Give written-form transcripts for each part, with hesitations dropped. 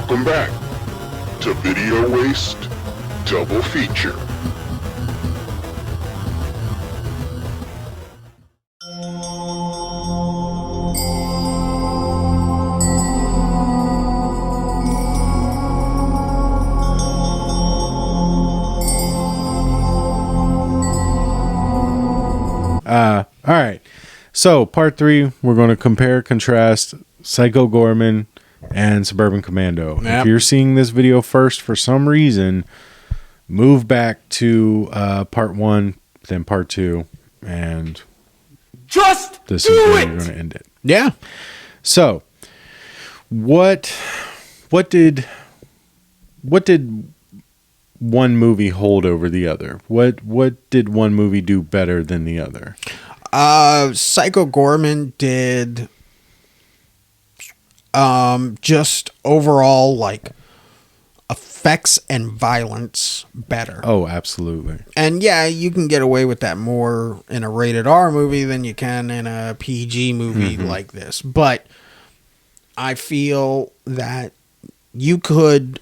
Welcome back to Video Waste Double Feature. All right. So, part 3, we're going to compare, contrast Psycho Goreman and Suburban Commando. Yep. If you're seeing this video first for some reason, move back to part 1, then part 2, and Just this do is where it! you're going to end it. Yeah. So, what did one movie hold over the other? What did one movie do better than the other? Psycho Goreman did just overall like effects and violence better. Oh, absolutely. And yeah, you can get away with that more in a rated R movie than you can in a PG movie like this. But I feel that you could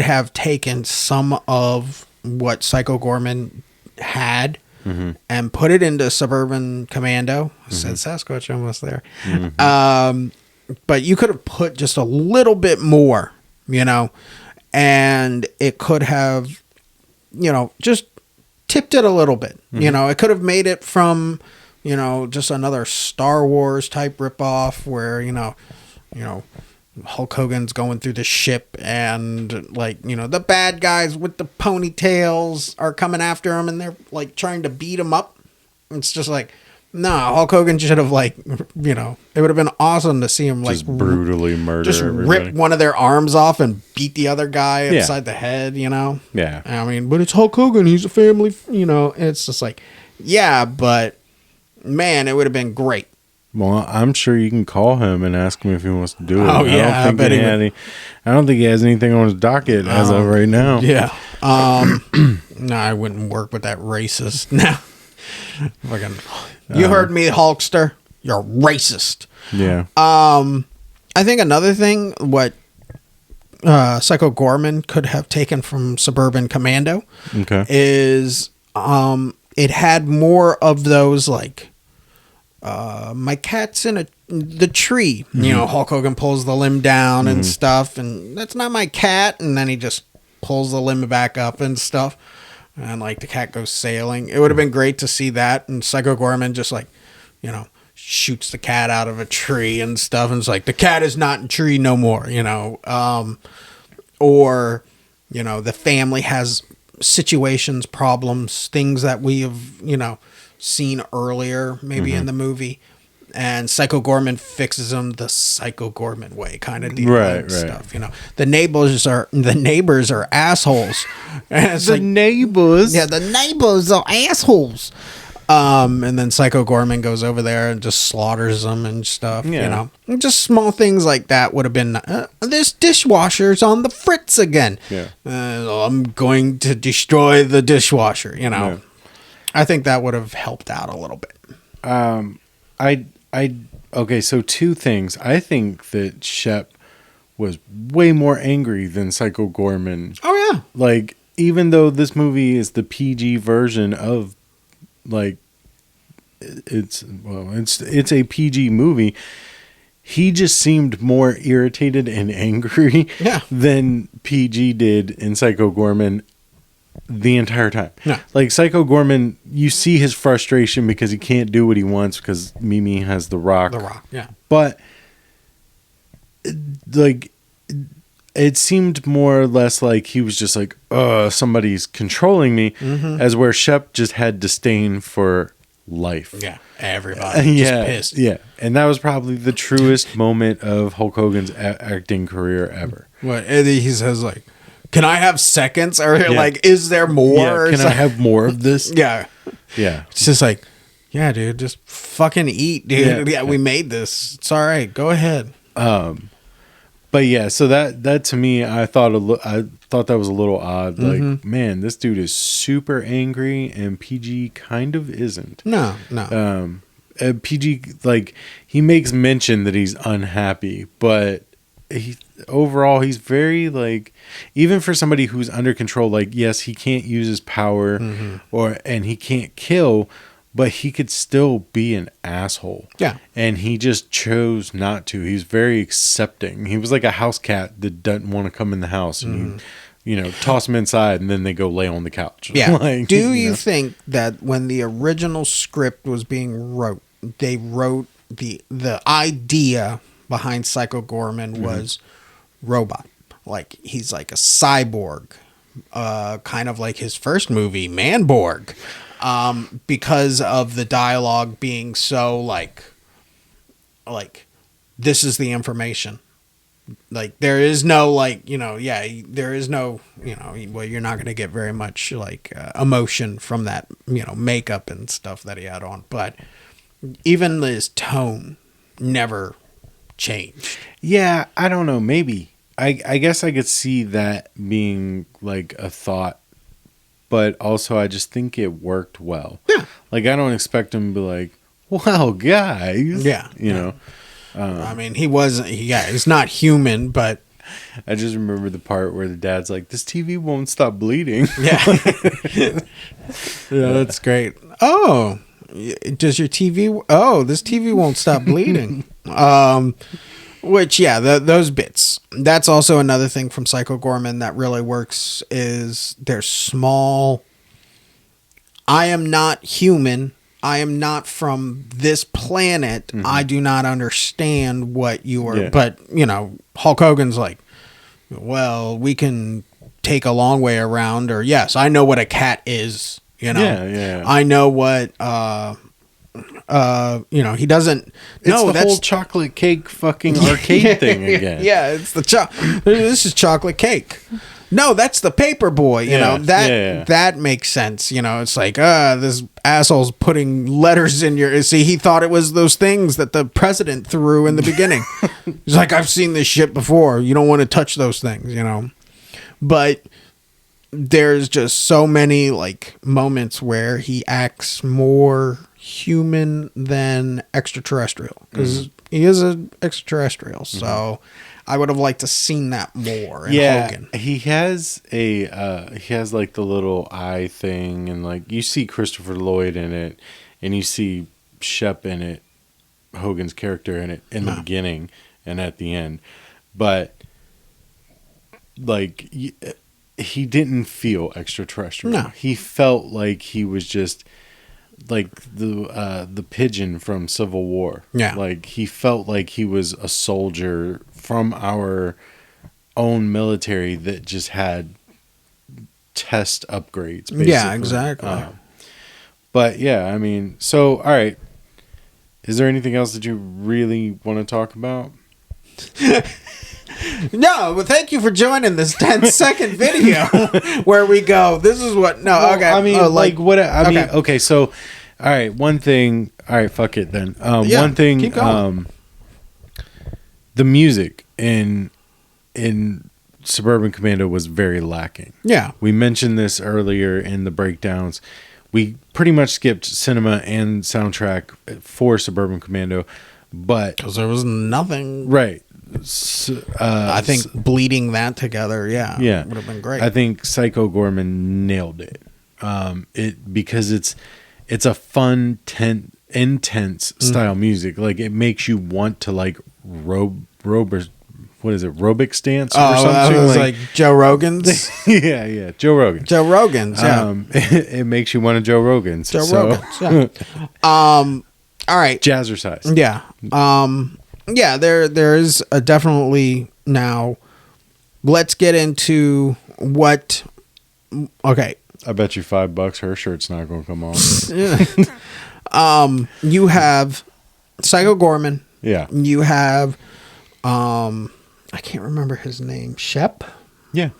have taken some of what Psycho Goreman had and put it into Suburban Commando. I said Sasquatch almost there. But you could have put just a little bit more, and it could have, just tipped it a little bit. It could have made it from, just another Star Wars type ripoff where, Hulk Hogan's going through the ship and the bad guys with the ponytails are coming after him and they're like trying to beat him up. It's just like, no, Hulk Hogan should have it would have been awesome to see him Just brutally murder just everybody. rip one of their arms off and beat the other guy upside the head, Yeah. I mean, but it's Hulk Hogan. He's a family, it's just like, yeah, but man, it would have been great. Well, I'm sure you can call him and ask him if he wants to do it. Oh, yeah, I don't think he has anything on his docket as of right now. Yeah. No, I wouldn't work with that racist. No. Fucking, you heard me, Hulkster. You're racist. Yeah. I think another thing, what Psycho Goreman could have taken from Suburban Commando is it had more of those like my cat's in the tree. Hulk Hogan pulls the limb down and stuff, and that's not my cat, and then he just pulls the limb back up and stuff, and like the cat goes sailing. It would have been great to see that, and Psycho Goreman just shoots the cat out of a tree and stuff, and it's like the cat is not in tree no more, or the family has situations, problems, things that we have seen earlier maybe in the movie, and Psycho Goreman fixes them the Psycho Goreman way, kind of deal and stuff. The neighbors are assholes, and it's neighbors. Yeah, the neighbors are assholes. And then Psycho Goreman goes over there and just slaughters them and stuff. And just small things like that would have been. This dishwasher's on the fritz again. Yeah, I'm going to destroy the dishwasher. Yeah. I think that would have helped out a little bit. Okay, so two things. I think that Shep was way more angry than Psycho Goreman. Oh yeah. Like, even though this movie is the PG version of it's a PG movie, he just seemed more irritated and angry than PG did in Psycho Goreman the entire time. Yeah. Like Psycho Goreman, you see his frustration because he can't do what he wants because Mimi has the rock. The rock, yeah. But it seemed more or less like he was just like, somebody's controlling me, as where Shep just had disdain for life. Yeah, everybody just pissed. Yeah, and that was probably the truest moment of Hulk Hogan's acting career ever. What he says, like, can I have seconds? Or is there more? Yeah, can I have more of this? Yeah. Yeah. It's just like, yeah, dude, just fucking eat, dude. Yeah, we made this. It's all right. Go ahead. But yeah, so that to me, I thought that was a little odd. Like, man, this dude is super angry, and PG kind of isn't. No. PG, like, he makes mention that he's unhappy, but overall he's very like, even for somebody who's under control, like yes, he can't use his power and he can't kill, but he could still be an asshole. Yeah. And he just chose not to. He's very accepting. He was like a house cat that doesn't want to come in the house. And toss them inside and then they go lay on the couch. Yeah. Like, Do you think that when the original script was being wrote, they wrote the idea behind Psycho Goreman was robot? Like he's like a cyborg, kind of like his first movie, Manborg. Because of the dialogue being so like this is the information. Like there is no there is no well, you're not going to get very much like emotion from that makeup and stuff that he had on, but even his tone never changed. Yeah, I don't know. Maybe I guess I could see that being like a thought. But also, I just think it worked well. Yeah. Like, I don't expect him to be like, wow, guys. Yeah. You know? I mean, he's not human, but... I just remember the part where the dad's like, this TV won't stop bleeding. Yeah. Yeah, that's great. Oh, does your TV... Oh, this TV won't stop bleeding. Which, yeah, those bits. That's also another thing from Psycho Goreman that really works is they're small. I am not human. I am not from this planet. Mm-hmm. I do not understand what you are. Yeah. But, Hulk Hogan's like, well, we can take a long way around. Or, yes, I know what a cat is. Yeah. I know what... he doesn't. It's the whole chocolate cake fucking arcade thing again. Yeah, it's the this is chocolate cake. No, that's the paper boy. That makes sense. It's like this asshole's putting letters in your. See, he thought it was those things that the president threw in the beginning. He's like, I've seen this shit before. You don't want to touch those things. But there's just so many like moments where he acts more human than extraterrestrial because he is an extraterrestrial. So I would have liked to seen that more in Hogan. He has like the little eye thing, and like you see Christopher Lloyd in it, and you see Shep in it, Hogan's character in it in the beginning and at the end, but like he didn't feel extraterrestrial. No. He felt like he was just like the pigeon from Civil War. Yeah. Like he felt like he was a soldier from our own military that just had test upgrades, basically. Yeah, exactly. But yeah, I mean, so all right. Is there anything else that you really want to talk about? No, but thank you for joining this 10-second video where we go, this is what... No, well, okay. I mean, okay, so, all right, one thing... All right, fuck it then. One thing... Keep going. The music in Suburban Commando was very lacking. Yeah. We mentioned this earlier in the breakdowns. We pretty much skipped cinema and soundtrack for Suburban Commando, but... Because there was nothing... Right. I think bleeding that together, would have been great. I think Psycho Goreman nailed it. Because it's a fun, intense style music. Like it makes you want to like aerobic stance or something. It was like Joe Rogan's. yeah, Joe Rogan. Joe Rogan's. Yeah, it makes you want to Joe Rogan's. Rogan's. Yeah. All right. Jazzercise. Yeah. Yeah, there is a definitely now. Let's get into what. Okay, I bet you $5 her shirt's not going to come off. You have Psycho Goreman. Yeah. You have, I can't remember his name. Shep. Yeah.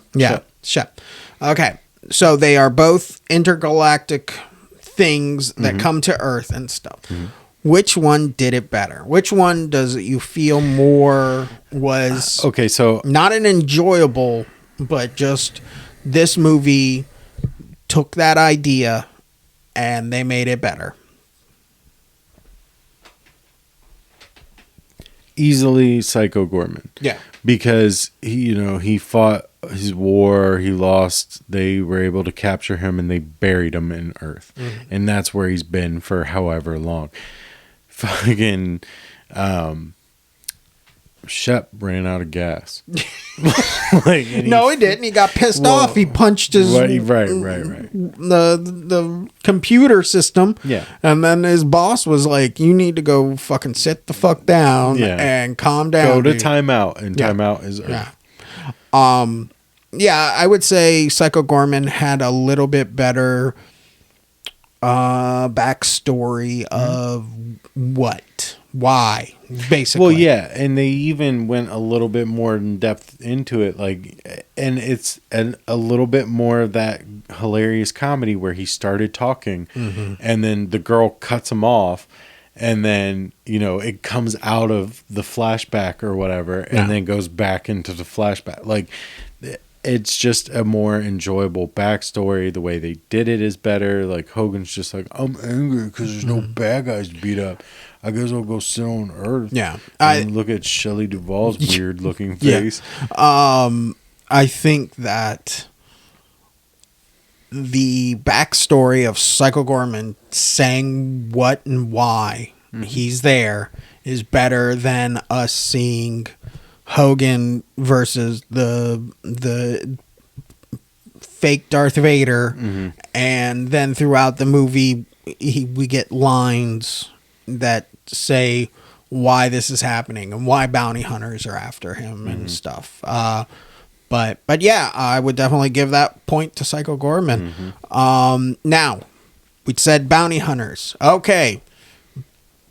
Shep. Okay, so they are both intergalactic things that come to Earth and stuff. Mm-hmm. Which one did it better? Which one does you feel more was okay? So not an enjoyable, but just this movie took that idea and they made it better. easily Psycho Goreman. Yeah. Because he fought his war, he lost, they were able to capture him and they buried him in Earth. And that's where he's been for however long. Fucking Shep ran out of gas. No, he didn't. He got pissed off. He punched his right. The computer system. Yeah. And then his boss was like, "You need to go fucking sit the fuck down and calm down. Go to timeout, and timeout is Earth." Yeah. Yeah, I would say Psycho Goreman had a little bit better backstory of why, basically. Well, yeah, and they even went a little bit more in depth into it, and it's a little bit more of that hilarious comedy where he started talking, and then the girl cuts him off, and then it comes out of the flashback or whatever, and then goes back into the flashback. It's just a more enjoyable backstory. The way they did it is better. Hogan's just like, I'm angry because there's no bad guys to beat up. I guess I'll go sit on Earth. Yeah. And look at Shelley Duvall's weird looking face. I think that the backstory of Psycho Goreman saying what and why he's there is better than us seeing Hogan versus the fake Darth Vader, and then throughout the movie we get lines that say why this is happening and why bounty hunters are after him and stuff. But yeah, I would definitely give that point to Psycho Goreman. Now, we said bounty hunters. Okay.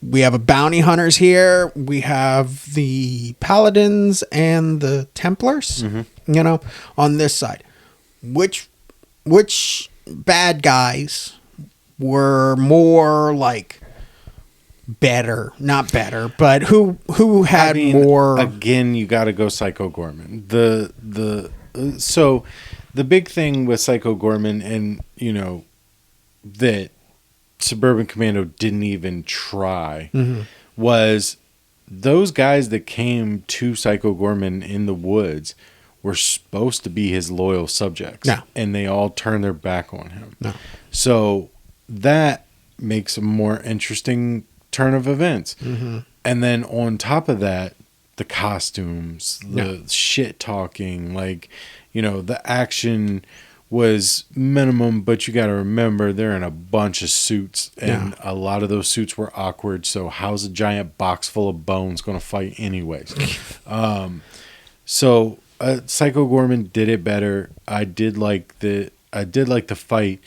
We have a bounty hunters here. We have the paladins and the Templars, on this side. Which bad guys were more better, not better, but who had more? Again, you got to go Psycho Goreman. So the big thing with Psycho Goreman, and that Suburban Commando didn't even try, was those guys that came to Psycho Goreman in the woods were supposed to be his loyal subjects, and they all turned their back on him. So that makes a more interesting turn of events. And then on top of that, the costumes, the shit talking, the action was minimum, but you got to remember they're in a bunch of suits, and a lot of those suits were awkward. So how's a giant box full of bones going to fight anyways? So Psycho Goreman did it better. I did like the fight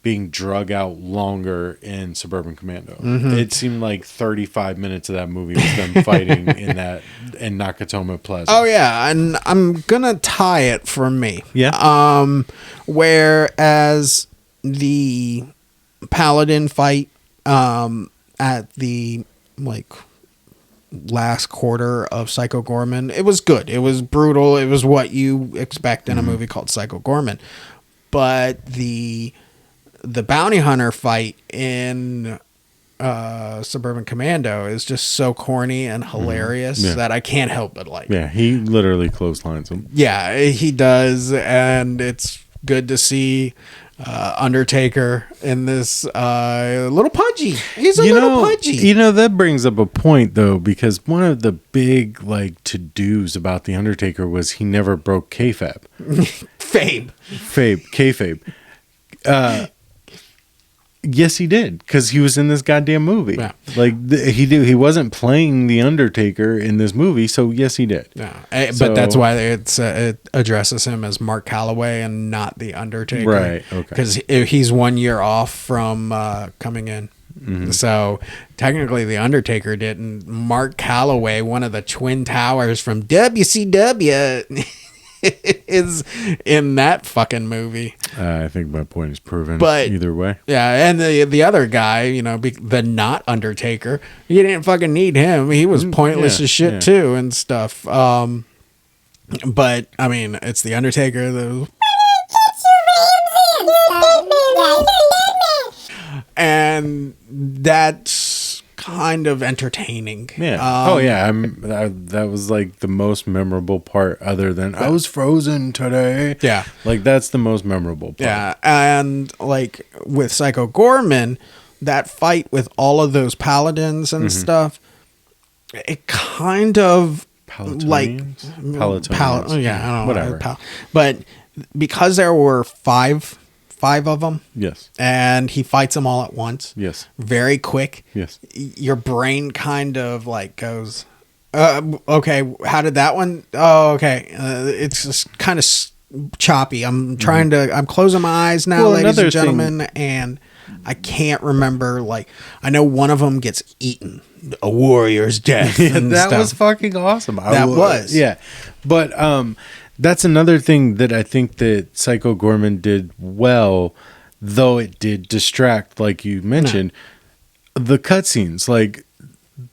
being drug out longer in Suburban Commando. It seemed like 35 minutes of that movie was them fighting in Nakatomi Plaza. Oh yeah, and I'm gonna tie it for me. Yeah. Whereas the Paladin fight at the last quarter of Psycho Goreman, it was good. It was brutal. It was what you expect in a movie called Psycho Goreman. But the bounty hunter fight in Suburban Commando is just so corny and hilarious that I can't help but like. Yeah, he literally clotheslines him. Yeah, he does, and it's good to see Undertaker in this little pudgy. He's a little pudgy. That brings up a point though, because one of the big to-dos about the Undertaker was he never broke kayfabe. Kayfabe. Yes, he did, because he was in this goddamn movie. Yeah. He wasn't playing the Undertaker in this movie, so yes, he did. Yeah, but that's why it addresses him as Mark Calloway and not the Undertaker, right? Okay, because he's 1 year off from coming in. So technically, the Undertaker didn't. Mark Calloway, one of the Twin Towers from WCW. Is in that fucking movie. I think my point is proven. But either way, yeah, and the other guy, the not Undertaker, you didn't fucking need him. He was pointless as shit too and stuff. But I mean, it's the Undertaker. And that's kind of entertaining. Yeah. That was like the most memorable part, other than I was frozen today. Yeah. Like that's the most memorable part. Yeah, and like with Psycho Goreman, that fight with all of those paladins and stuff, it kind of Palatonians? I don't know. Whatever. But because there were five of them, Yes. and he fights them all at once, Yes. very quick, Yes. your brain kind of like goes, okay, how did that one? Oh, okay. It's just kind of choppy. I'm closing my eyes now, ladies and gentlemen, and I can't remember. Like, I know one of them gets eaten, a warrior's death. And that stuff. was fucking awesome. Yeah. But that's another thing that I think that Psycho Goreman did well, though it did distract, like you mentioned, the cutscenes. Like,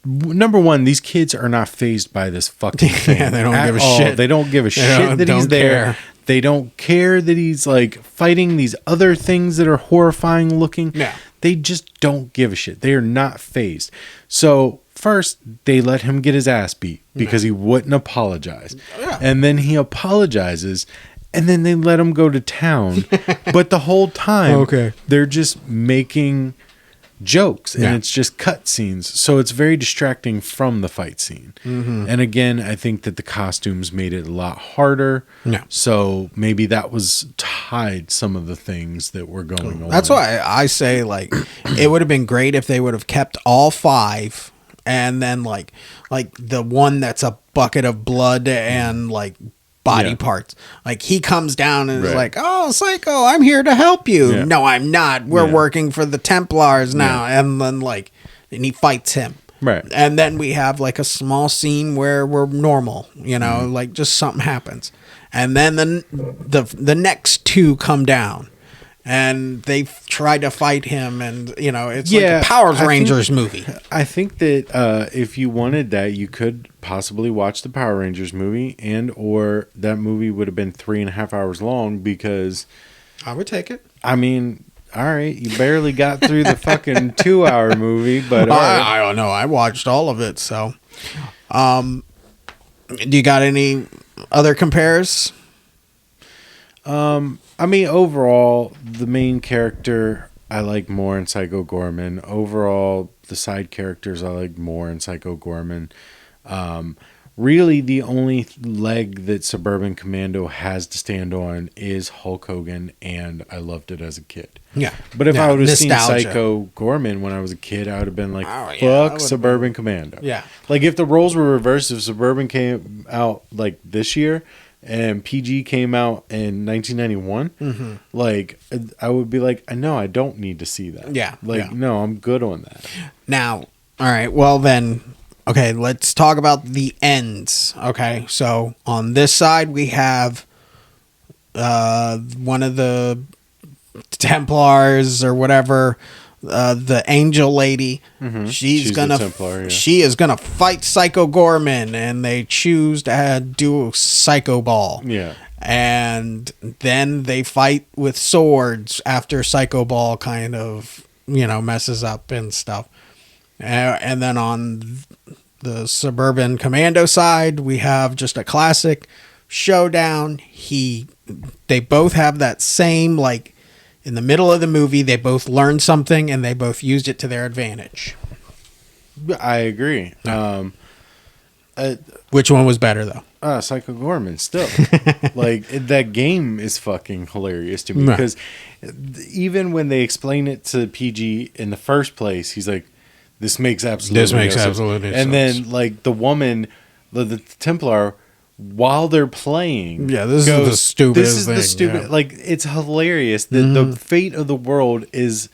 number one, these kids are not fazed by this fucking thing. Yeah, they don't give a shit. They don't give a shit that he's there. They don't care that he's like fighting these other things that are horrifying looking. Yeah. They just don't give a shit. They are not fazed. So first, they let him get his ass beat because he wouldn't apologize. Yeah. And then he apologizes, and then they let him go to town. But the whole time, they're just making jokes, and it's just cut scenes. So it's very distracting from the fight scene. And again, I think that the costumes made it a lot harder. Yeah. So maybe that was tied some of the things that were going on. That's why I say, like, it would have been great if they would have kept all five, and then like the one that's a bucket of blood and like body parts. Like, he comes down and is like, "Oh, Psycho, I'm here to help you." Yeah. No, I'm not. We're working for the Templars now. And then and he fights him. Right. And then we have like a small scene where we're normal, like just something happens. And then the next two come down, and they try to fight him, and it's like a Power Rangers movie. I think that if you wanted that, you could possibly watch the Power Rangers movie, or that movie would have been 3.5 hours long, because I would take it. I mean, all right, you barely got through the fucking 2-hour movie, but I don't know. I watched all of it, so. Do you got any other compares? I mean, overall, the main character I like more in Psycho Goreman. Overall, the side characters I like more in Psycho Goreman. Really, the only leg that Suburban Commando has to stand on is Hulk Hogan, and I loved it as a kid. Yeah. But if I would have seen nostalgia. Psycho Goreman when I was a kid, I would have been like, fuck Suburban Commando. Yeah. Like, if the roles were reversed, if Suburban came out like this year and PG came out in 1991, like, I would be like, no, I don't need to see that. Yeah. Like, no, I'm good on that. Now, all right, well then, okay, let's talk about the ends. Okay, so on this side we have one of the Templars or whatever, the Angel Lady. She's gonna Templar, she is gonna fight Psycho Goreman, and they choose to do a Psycho Ball. Yeah. And then they fight with swords after Psycho Ball kind of messes up and stuff. And then on the Suburban Commando side, we have just a classic showdown. They both have that same, like, in the middle of the movie, they both learned something and they both used it to their advantage. I agree. Which one was better, though? Psycho Goreman, still. Like, that game is fucking hilarious to me, because even when they explain it to PG in the first place, he's like, this makes absolutely sense. And then, like, the woman, the Templar, while they're playing, this is the stupidest thing. Like, it's hilarious that the fate of the world is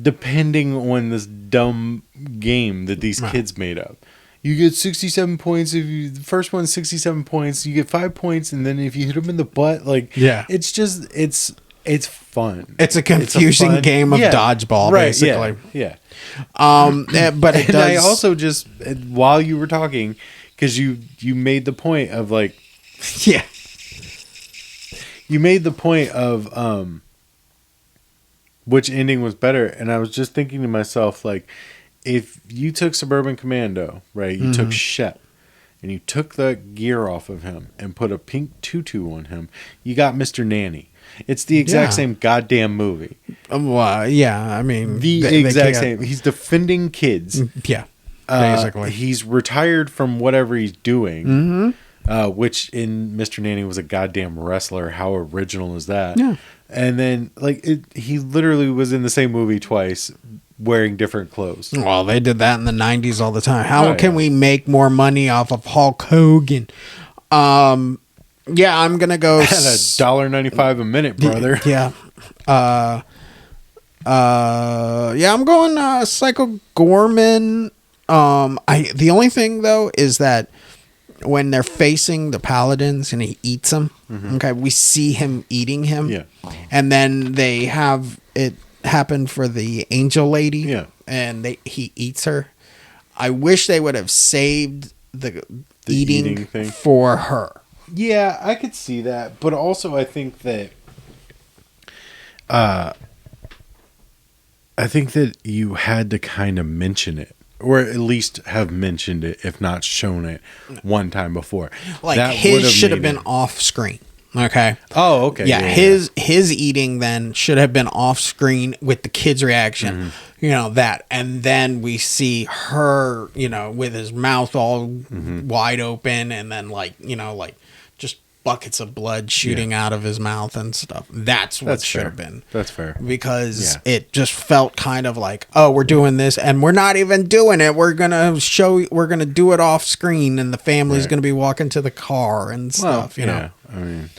depending on this dumb game that these kids made up. You get 67 points the first one's 67 points. You get 5 points, and then if you hit them in the butt, like, it's just it's fun. It's a confusing game of dodgeball, basically. Yeah. But it does. I also just, while you were talking, because you made the point of, like, you made the point of which ending was better, and I was just thinking to myself, like, if you took Suburban Commando, right, you took Shep, and you took the gear off of him and put a pink tutu on him, you got Mr. Nanny. It's the exact same goddamn movie. Well, yeah, I mean... The exact same. He's defending kids. Yeah, basically. He's retired from whatever he's doing, which in Mr. Nanny was a goddamn wrestler. How original is that? Yeah. And then, like, he literally was in the same movie twice, wearing different clothes. Well, they did that in the 90s all the time. How can we make more money off of Hulk Hogan? Yeah, I'm going to go... At $1.95 a minute, brother. Yeah. Yeah, I'm going Psycho Goreman. The only thing, though, is that when they're facing the paladins and he eats them, okay, we see him eating him. Yeah. And then they have it happen for the angel lady. Yeah. And he eats her. I wish they would have saved the eating thing for her. Yeah, I could see that, but also I think that you had to kind of mention it, or at least have mentioned it, if not shown it one time before. Like that his should have been off screen. Okay. Oh, okay. Yeah, his eating then should have been off screen with the kid's reaction. You know, that. And then we see her, you know, with his mouth all wide open and then like, you know, like just buckets of blood shooting out of his mouth and stuff. That's what should have been. That's fair. Because it just felt kind of like, oh, we're doing this and we're not even doing it. We're going to do it off screen and the family's going to be walking to the car and stuff, you know. I mean,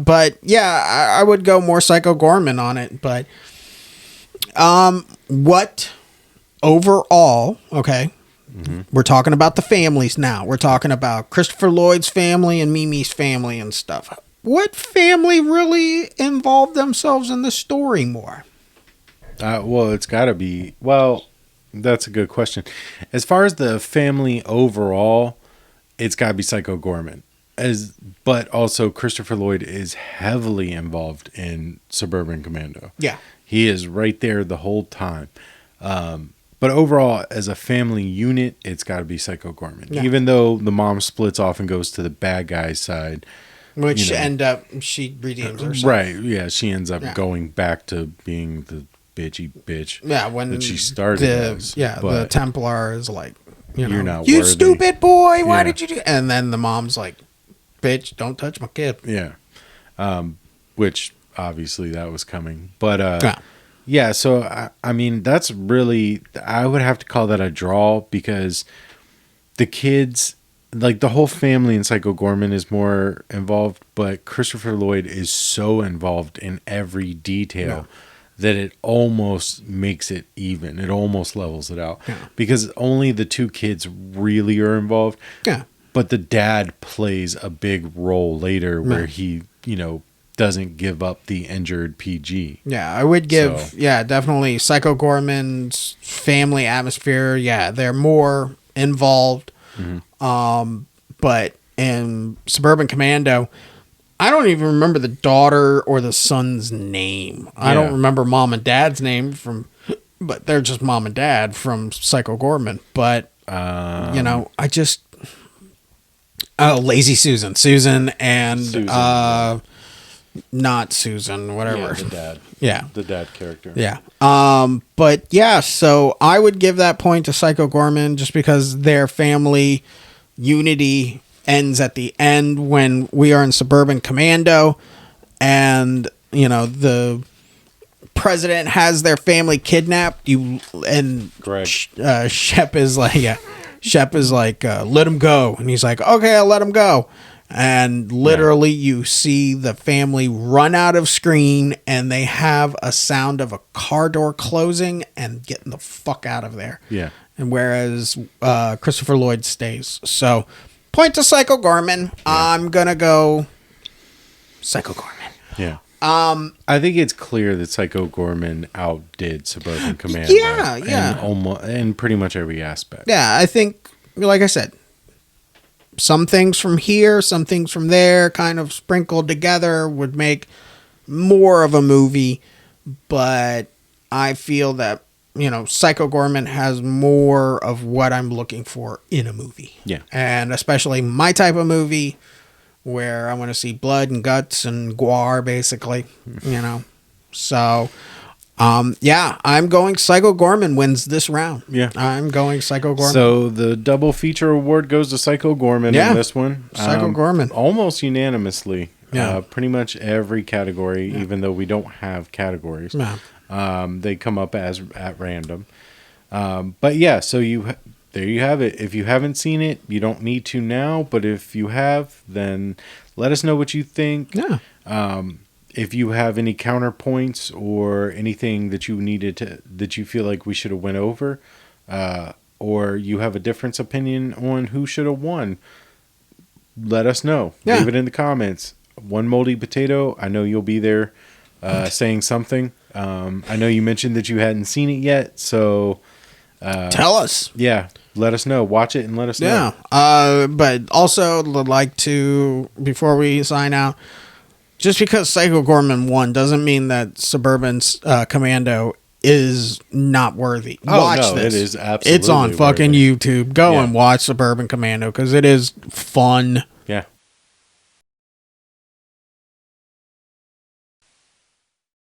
but yeah, I would go more Psycho Goreman on it, but what overall, okay, we're talking about the families now. We're talking about Christopher Lloyd's family and Mimi's family and stuff. What family really involved themselves in the story more? Well, it's got to be... Well, that's a good question. As far as the family overall, it's got to be Psycho Goreman. But also Christopher Lloyd is heavily involved in Suburban Commando. Yeah. He is right there the whole time. But overall, as a family unit, it's got to be Psycho Goreman. Yeah. Even though the mom splits off and goes to the bad guy's side. Which she redeems herself. Right, yeah. She ends up going back to being the bitchy bitch that she started as. Yeah, but the Templar is like, you know, you're not you worthy. Stupid boy, why did you do... And then the mom's like, bitch, don't touch my kid. Yeah. Which, obviously, that was coming. But, yeah, so, I mean, that's really... I would have to call that a draw because the kids... Like, the whole family in Psycho Goreman is more involved, but Christopher Lloyd is so involved in every detail that it almost makes it even. It almost levels it out. Yeah. Because only the two kids really are involved. Yeah. But the dad plays a big role later where he, you know, doesn't give up the injured PG. Yeah, I would give, definitely Psycho Goreman's family atmosphere. Yeah, they're more involved. But in Suburban Commando, I don't even remember the daughter or the son's name. I don't remember mom and dad's name but they're just mom and dad from Psycho Goreman. But, you know, Lazy Susan. Susan and, not Susan, whatever. Yeah, the dad. Yeah. The dad character. Yeah. But yeah, so I would give that point to Psycho Goreman just because their family unity ends at the end when we are in Suburban Commando and, you know, the president has their family kidnapped. Shep is like, let him go. And he's like, okay, I'll let him go. And literally you see the family run out of screen and they have a sound of a car door closing and getting the fuck out of there. Yeah. And whereas Christopher Lloyd stays. So point to Psycho Goreman. Yeah. I'm going to go Psycho Goreman. Yeah. I think it's clear that Psycho Goreman outdid Suburban Commando. Yeah. In pretty much every aspect. Yeah, I think, like I said, some things from here, some things from there, kind of sprinkled together would make more of a movie. But I feel that Psycho Gorman has more of what I'm looking for in a movie. Yeah. And especially my type of movie where I want to see blood and guts and gore, basically, So, I'm going Psycho Gorman wins this round. Yeah. I'm going Psycho Gorman. So the double feature award goes to Psycho Gorman in this one. Psycho Gorman. Almost unanimously. Yeah. Pretty much every category, even though we don't have categories. Yeah. They come up as at random. But yeah, so there you have it. If you haven't seen it, you don't need to now. But if you have, then let us know what you think. Yeah. If you have any counterpoints or anything that that you feel like we should have went over, or you have a different opinion on who should have won, let us know. Yeah. Leave it in the comments. One Moldy Potato, I know you'll be there saying something. I know you mentioned that you hadn't seen it yet, so tell us. Yeah, let us know. Watch it and let us know. Yeah. But also would like to, before we sign out, just because Psycho Gorman won doesn't mean that Suburban's Commando is not worthy. Watch this. It is absolutely It's on fucking worthy. YouTube. Go and watch Suburban Commando because it is fun.